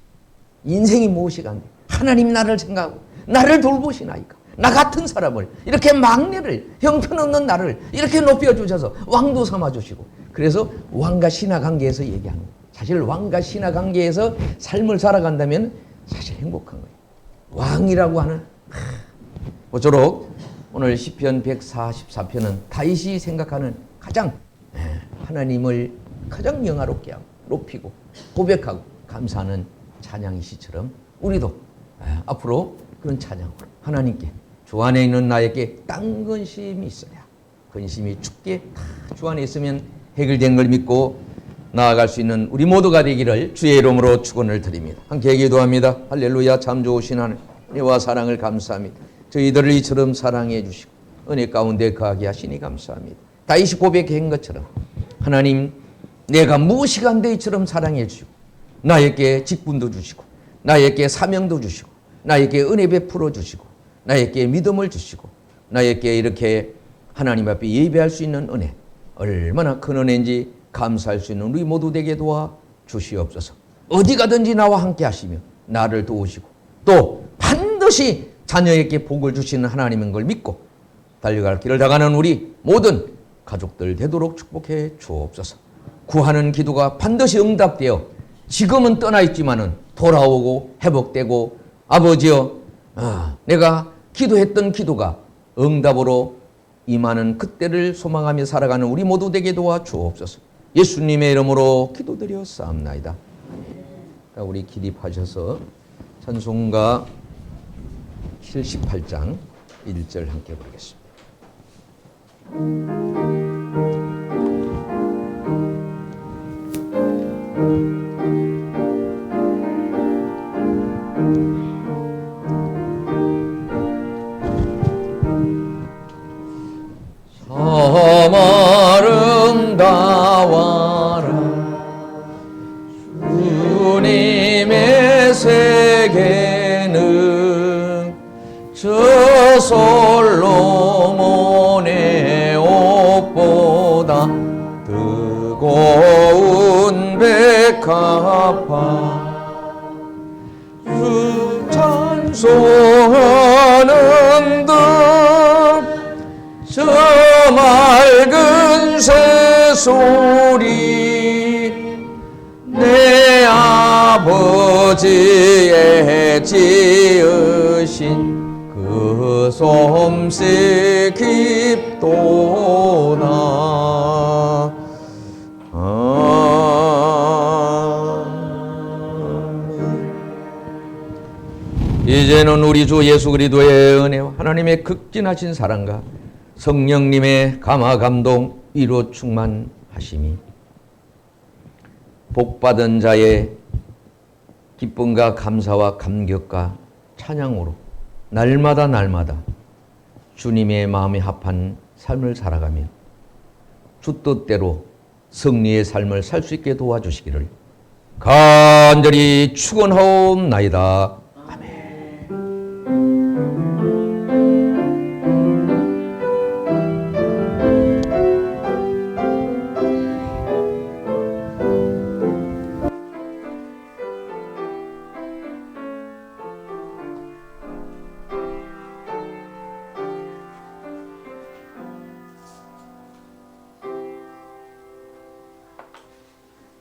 인생이 무엇이 간데 하나님이 나를 생각하고 나를 돌보시나이까. 나 같은 사람을 이렇게 막내를, 형편없는 나를 이렇게 높여주셔서 왕도 삼아주시고, 그래서 왕과 신하 관계에서 얘기하는 거예요. 사실 왕과 신하 관계에서 삶을 살아간다면 사실 행복한 거예요. 왕이라고 하는, 모쪼록 오늘 시편 144편은 다윗이 생각하는 가장 하나님을 가장 영화롭게 하고 높이고 고백하고 감사하는 찬양의 시처럼 우리도 앞으로 그런 찬양으로 하나님께 주 안에 있는 나에게 딴 근심이 있어야, 근심이 죽게 다 주 안에 있으면 해결된 걸 믿고 나아갈 수 있는 우리 모두가 되기를 주의 이름으로 축원을 드립니다. 함께 기도합니다. 할렐루야. 참 좋으신 하나님, 은혜와 사랑을 감사합니다. 저희들을 이처럼 사랑해 주시고 은혜 가운데 거하게 하시니 감사합니다. 다윗이 고백한 것처럼 하나님, 내가 무시간데 이처럼 사랑해 주시고 나에게 직분도 주시고 나에게 사명도 주시고 나에게 은혜 베풀어 주시고 나에게 믿음을 주시고 나에게 이렇게 하나님 앞에 예배할 수 있는 은혜, 얼마나 큰 은혜인지 감사할 수 있는 우리 모두 되게 도와 주시옵소서. 어디 가든지 나와 함께 하시며 나를 도우시고 또 반드시 자녀에게 복을 주시는 하나님인 걸 믿고 달려갈 길을 나가는 우리 모든 가족들 되도록 축복해 주옵소서. 구하는 기도가 반드시 응답되어 지금은 떠나 있지만은 돌아오고 회복되고, 아버지여, 내가 기도했던 기도가 응답으로 임하는 그때를 소망하며 살아가는 우리 모두 되게 도와 주옵소서. 예수님의 이름으로 기도드렸사옵나이다. 우리 기립하셔서 찬송가 78장 1절 함께 부르겠습니다. 참 아름다워라 주님의 세계는 저 솔로몬의 옷보다 뜨거운 백합화 주 찬송하는 듯 저 맑은 새소리 내 아버지의 지으신 그 솜씨 깊도다. 이제는 우리 주 예수 그리스도의 은혜와 하나님의 극진하신 사랑과 성령님의 감화 감동 위로 충만하심이 복받은 자의 기쁨과 감사와 감격과 찬양으로 날마다 주님의 마음에 합한 삶을 살아가며 주 뜻대로 승리의 삶을 살 수 있게 도와주시기를 간절히 축원하옵나이다.